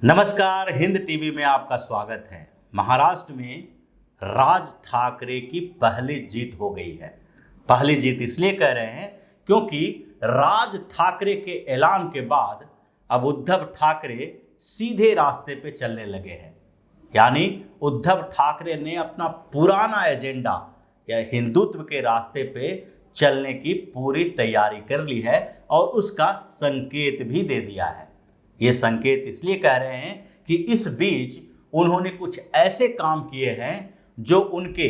नमस्कार, हिंद टीवी में आपका स्वागत है। महाराष्ट्र में राज ठाकरे की पहली जीत हो गई है। पहली जीत इसलिए कह रहे हैं क्योंकि राज ठाकरे के ऐलान के बाद अब उद्धव ठाकरे सीधे रास्ते पे चलने लगे हैं। यानी उद्धव ठाकरे ने अपना पुराना एजेंडा या हिंदुत्व के रास्ते पे चलने की पूरी तैयारी कर ली है और उसका संकेत भी दे दिया है। ये संकेत इसलिए कह रहे हैं कि इस बीच उन्होंने कुछ ऐसे काम किए हैं जो उनके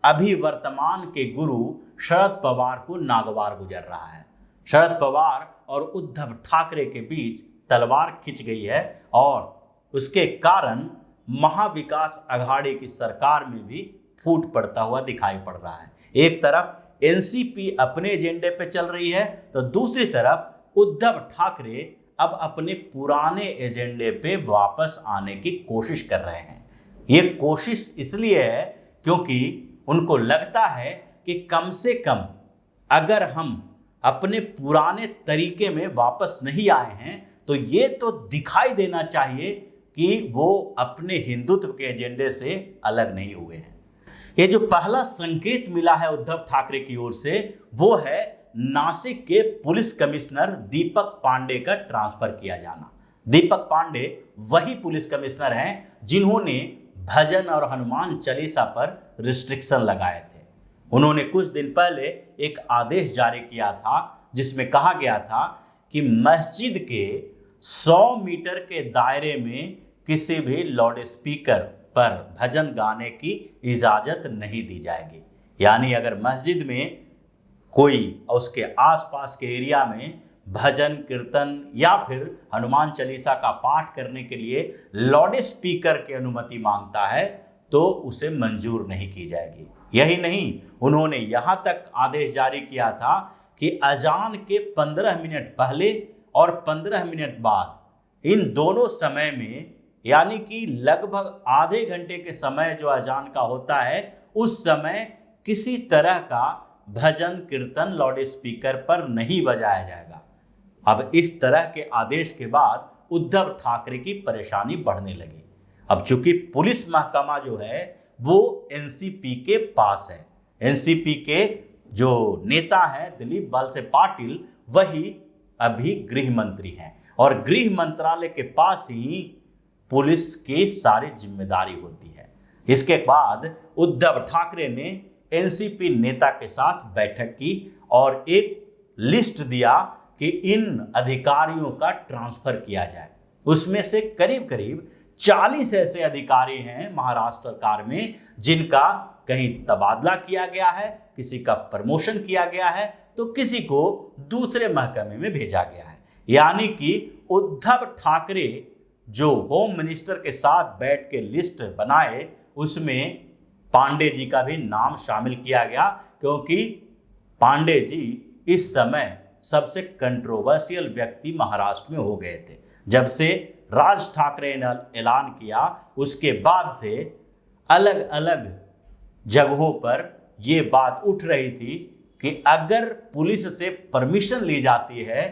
अभी वर्तमान के गुरु शरद पवार को नागवार गुजर रहा है। शरद पवार और उद्धव ठाकरे के बीच तलवार खिंच गई है और उसके कारण महाविकास अघाड़ी की सरकार में भी फूट पड़ता हुआ दिखाई पड़ रहा है। एक तरफ एनसीपी अपने एजेंडे पे चल रही है तो दूसरी तरफ उद्धव ठाकरे अब अपने पुराने एजेंडे पे वापस आने की कोशिश कर रहे हैं। ये कोशिश इसलिए है क्योंकि उनको लगता है कि कम से कम अगर हम अपने पुराने तरीके में वापस नहीं आए हैं तो ये तो दिखाई देना चाहिए कि वो अपने हिंदुत्व के एजेंडे से अलग नहीं हुए हैं। ये जो पहला संकेत मिला है उद्धव ठाकरे की ओर से वो है नासिक के पुलिस कमिश्नर दीपक पांडे का ट्रांसफर किया जाना। दीपक पांडे वही पुलिस कमिश्नर हैं जिन्होंने भजन और हनुमान चालीसा पर रिस्ट्रिक्शन लगाए थे। उन्होंने कुछ दिन पहले एक आदेश जारी किया था जिसमें कहा गया था कि मस्जिद के 100 मीटर के दायरे में किसी भी लाउड स्पीकर पर भजन गाने की इजाज़त नहीं दी जाएगी। यानी अगर मस्जिद में कोई उसके आसपास के एरिया में भजन कीर्तन या फिर हनुमान चालीसा का पाठ करने के लिए लाउड स्पीकर की अनुमति मांगता है तो उसे मंजूर नहीं की जाएगी। यही नहीं, उन्होंने यहाँ तक आदेश जारी किया था कि अजान के 15 मिनट पहले और 15 मिनट बाद इन दोनों समय में यानी कि लगभग आधे घंटे के समय जो अजान का होता है उस समय किसी तरह का भजन कीर्तन लाउड स्पीकर पर नहीं बजाया जाएगा। अब इस तरह के आदेश के बाद उद्धव ठाकरे की परेशानी बढ़ने लगी। अब चूंकि पुलिस महकमा जो है वो एनसीपी के पास है, एनसीपी के जो नेता हैं दिलीप वलसे पाटिल वही अभी गृह मंत्री हैं और गृह मंत्रालय के पास ही पुलिस की सारी जिम्मेदारी होती है। इसके बाद उद्धव ठाकरे ने एनसीपी नेता के साथ बैठक की और एक लिस्ट दिया कि इन अधिकारियों का ट्रांसफर किया जाए। उसमें से करीब करीब 40 ऐसे अधिकारी हैं महाराष्ट्र सरकार में जिनका कहीं तबादला किया गया है, किसी का प्रमोशन किया गया है तो किसी को दूसरे महकमे में भेजा गया है। यानी कि उद्धव ठाकरे जो होम मिनिस्टर के साथ बैठ के लिस्ट बनाए उसमें पांडे जी का भी नाम शामिल किया गया क्योंकि पांडे जी इस समय सबसे कंट्रोवर्शियल व्यक्ति महाराष्ट्र में हो गए थे। जब से राज ठाकरे ने ऐलान किया उसके बाद से अलग अलग जगहों पर ये बात उठ रही थी कि अगर पुलिस से परमिशन ली जाती है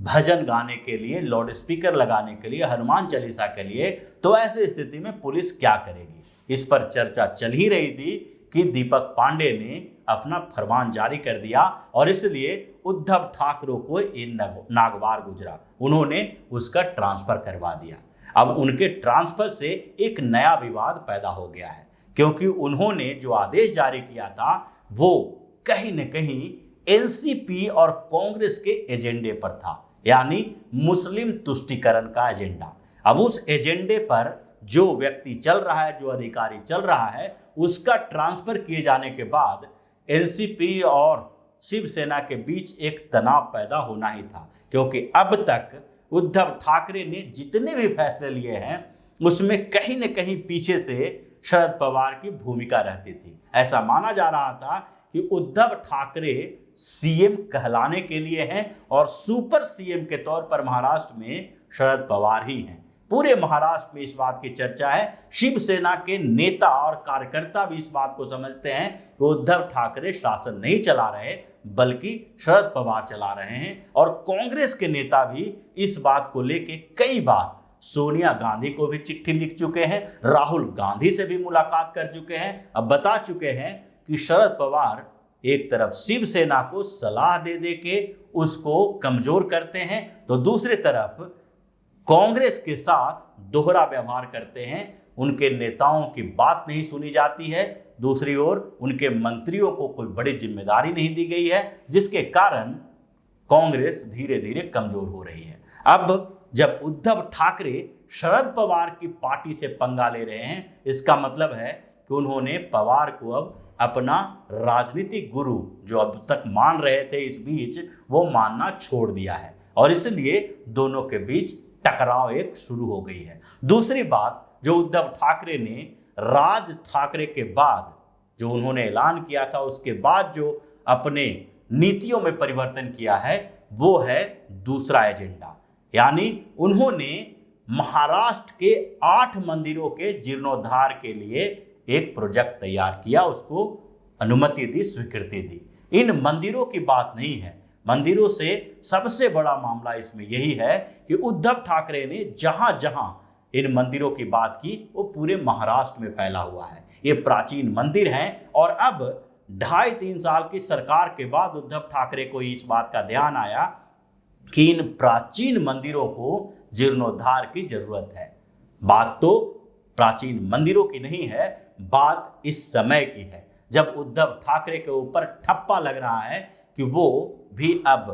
भजन गाने के लिए, लाउड स्पीकर लगाने के लिए, हनुमान चालीसा के लिए तो ऐसी स्थिति में पुलिस क्या करेगी। इस पर चर्चा चल ही रही थी कि दीपक पांडे ने अपना फरमान जारी कर दिया और इसलिए उद्धव ठाकरे को ये नागवार गुजरा, उन्होंने उसका ट्रांसफर करवा दिया। अब उनके ट्रांसफर से एक नया विवाद पैदा हो गया है क्योंकि उन्होंने जो आदेश जारी किया था वो कहीं न कहीं एनसीपी और कांग्रेस के एजेंडे पर था, यानी मुस्लिम तुष्टीकरण का एजेंडा। अब उस एजेंडे पर जो व्यक्ति चल रहा है, जो अधिकारी चल रहा है उसका ट्रांसफर किए जाने के बाद एनसीपी और शिवसेना के बीच एक तनाव पैदा होना ही था क्योंकि अब तक उद्धव ठाकरे ने जितने भी फैसले लिए हैं उसमें कहीं न कहीं पीछे से शरद पवार की भूमिका रहती थी। ऐसा माना जा रहा था कि उद्धव ठाकरे सीएम कहलाने के लिए हैं और सुपर सीएम के तौर पर महाराष्ट्र में शरद पवार ही हैं। पूरे महाराष्ट्र में इस बात की चर्चा है। शिवसेना के नेता और कार्यकर्ता भी इस बात को समझते हैं कि उद्धव ठाकरे शासन नहीं चला रहे बल्कि शरद पवार चला रहे हैं और कांग्रेस के नेता भी इस बात को लेकर कई बार सोनिया गांधी को भी चिट्ठी लिख चुके हैं, राहुल गांधी से भी मुलाकात कर चुके हैं। अब बता चुके हैं कि शरद पवार एक तरफ शिवसेना को सलाह दे दे के उसको कमजोर करते हैं, तो दूसरी तरफ कांग्रेस के साथ दोहरा व्यवहार करते हैं। उनके नेताओं की बात नहीं सुनी जाती है, दूसरी ओर उनके मंत्रियों को कोई बड़ी जिम्मेदारी नहीं दी गई है, जिसके कारण कांग्रेस धीरे धीरे कमजोर हो रही है। अब जब उद्धव ठाकरे शरद पवार की पार्टी से पंगा ले रहे हैं, इसका मतलब है कि उन्होंने पवार को अब अपना राजनीतिक गुरु जो अब तक मान रहे थे इस बीच, वो मानना छोड़ दिया है और इसलिए दोनों के बीच टकराव एक शुरू हो गई है। दूसरी बात, जो उद्धव ठाकरे ने राज ठाकरे के बाद जो उन्होंने ऐलान किया था, उसके बाद जो अपने नीतियों में परिवर्तन किया है, वो है दूसरा एजेंडा। यानी उन्होंने महाराष्ट्र के 8 मंदिरों के जीर्णोद्धार के लिए एक प्रोजेक्ट तैयार किया, उसको अनुमति दी, स्वीकृति दी। इन मंदिरों की बात नहीं है, मंदिरों से सबसे बड़ा मामला इसमें यही है कि उद्धव ठाकरे ने जहां जहां इन मंदिरों की बात की वो पूरे महाराष्ट्र में फैला हुआ है। ये प्राचीन मंदिर हैं और अब 2.5-3 साल की सरकार के बाद उद्धव ठाकरे को इस बात का ध्यान आया कि इन प्राचीन मंदिरों को जीर्णोद्धार की जरूरत है। बात तो प्राचीन मंदिरों की नहीं है, बात इस समय की है जब उद्धव ठाकरे के ऊपर ठप्पा लग रहा है कि वो भी अब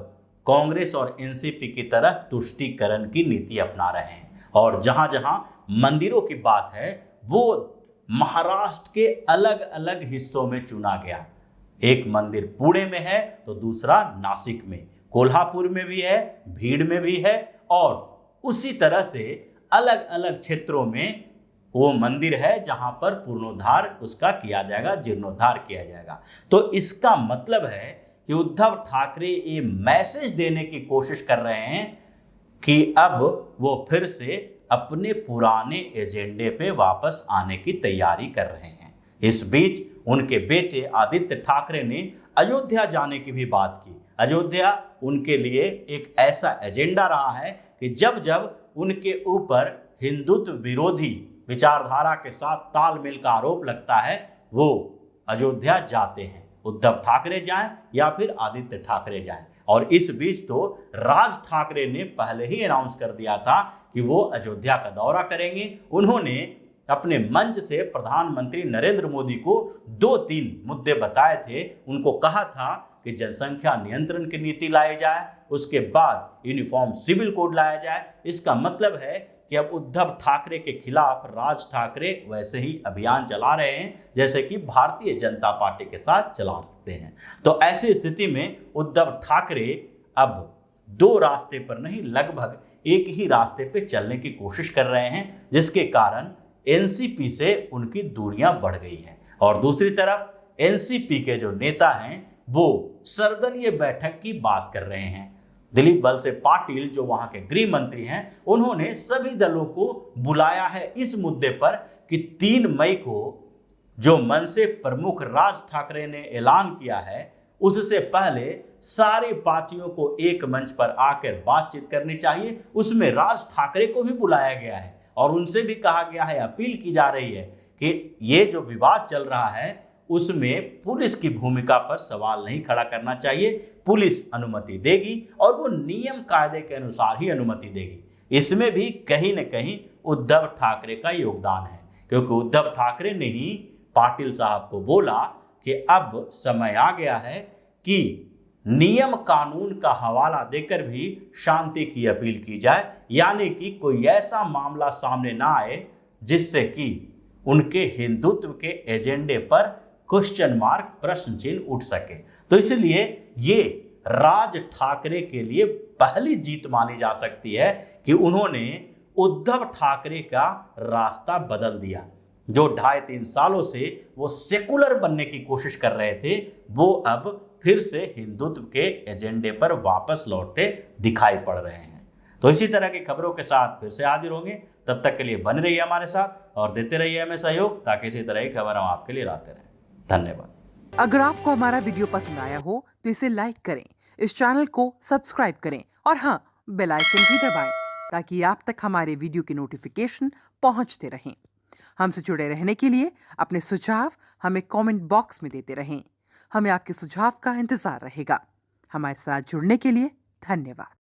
कांग्रेस और एनसीपी की तरह तुष्टीकरण की नीति अपना रहे हैं और जहां जहां मंदिरों की बात है वो महाराष्ट्र के अलग अलग हिस्सों में चुना गया। एक मंदिर पुणे में है तो दूसरा नासिक में, कोल्हापुर में भी है, भीड़ में भी है और उसी तरह से अलग अलग क्षेत्रों में वो मंदिर है जहां पर पुनरुद्धार उसका किया जाएगा, जीर्णोद्धार किया जाएगा। तो इसका मतलब है कि उद्धव ठाकरे ये मैसेज देने की कोशिश कर रहे हैं कि अब वो फिर से अपने पुराने एजेंडे पे वापस आने की तैयारी कर रहे हैं। इस बीच उनके बेटे आदित्य ठाकरे ने अयोध्या जाने की भी बात की। अयोध्या उनके लिए एक ऐसा एजेंडा रहा है कि जब जब उनके ऊपर हिंदुत्व विरोधी विचारधारा के साथ तालमेल का आरोप लगता है, वो अयोध्या जाते हैं। उद्धव ठाकरे जाएं या फिर आदित्य ठाकरे जाएं। और इस बीच तो राज ठाकरे ने पहले ही अनाउंस कर दिया था कि वो अयोध्या का दौरा करेंगे। उन्होंने अपने मंच से प्रधानमंत्री नरेंद्र मोदी को 2-3 मुद्दे बताए थे। उनको कहा था कि जनसंख्या नियंत्रण की नीति लाई जाए, उसके बाद यूनिफॉर्म सिविल कोड लाया जाए। इसका मतलब है कि अब उद्धव ठाकरे के खिलाफ राज ठाकरे वैसे ही अभियान चला रहे हैं जैसे कि भारतीय जनता पार्टी के साथ चला रहे हैं। तो ऐसी स्थिति में उद्धव ठाकरे अब 2 रास्ते पर नहीं, लगभग एक ही रास्ते पे चलने की कोशिश कर रहे हैं, जिसके कारण एनसीपी से उनकी दूरियां बढ़ गई हैं। और दूसरी तरफ एनसीपी के जो नेता हैं वो सर्वदलीय बैठक की बात कर रहे हैं। दिलीप वलसे पाटिल जो वहां के गृह मंत्री हैं, उन्होंने सभी दलों को बुलाया है इस मुद्दे पर कि 3 मई को जो मनसे प्रमुख राज ठाकरे ने ऐलान किया है, उससे पहले सारी पार्टियों को एक मंच पर आकर बातचीत करनी चाहिए। उसमें राज ठाकरे को भी बुलाया गया है और उनसे भी कहा गया है, अपील की जा रही है कि ये जो विवाद चल रहा है उसमें पुलिस की भूमिका पर सवाल नहीं खड़ा करना चाहिए। पुलिस अनुमति देगी और वो नियम कायदे के अनुसार ही अनुमति देगी। इसमें भी कहीं न कहीं उद्धव ठाकरे का योगदान है, क्योंकि उद्धव ठाकरे ने ही पाटिल साहब को बोला कि अब समय आ गया है कि नियम कानून का हवाला देकर भी शांति की अपील की जाए, यानी कि कोई ऐसा मामला सामने ना आए जिससे कि उनके हिंदुत्व के एजेंडे पर क्वेश्चन मार्क, प्रश्न चिन्ह उठ सके। तो इसलिए ये राज ठाकरे के लिए पहली जीत मानी जा सकती है कि उन्होंने उद्धव ठाकरे का रास्ता बदल दिया। जो 2.5-3 सालों से वो सेकुलर बनने की कोशिश कर रहे थे, वो अब फिर से हिंदुत्व के एजेंडे पर वापस लौटते दिखाई पड़ रहे हैं। तो इसी तरह की खबरों के साथ फिर से हाजिर होंगे। तब तक के लिए बने रहिए हमारे साथ और देते रहिए हमें सहयोग, ताकि इसी तरह की खबर हम आपके लिए लाते रहें। धन्यवाद। अगर आपको हमारा वीडियो पसंद आया हो तो इसे लाइक करें, इस चैनल को सब्सक्राइब करें और हाँ, बेल आइकन भी दबाएं ताकि आप तक हमारे वीडियो की नोटिफिकेशन पहुंचते रहें। हमसे जुड़े रहने के लिए अपने सुझाव हमें कमेंट बॉक्स में देते रहें। हमें आपके सुझाव का इंतजार रहेगा। हमारे साथ जुड़ने के लिए धन्यवाद।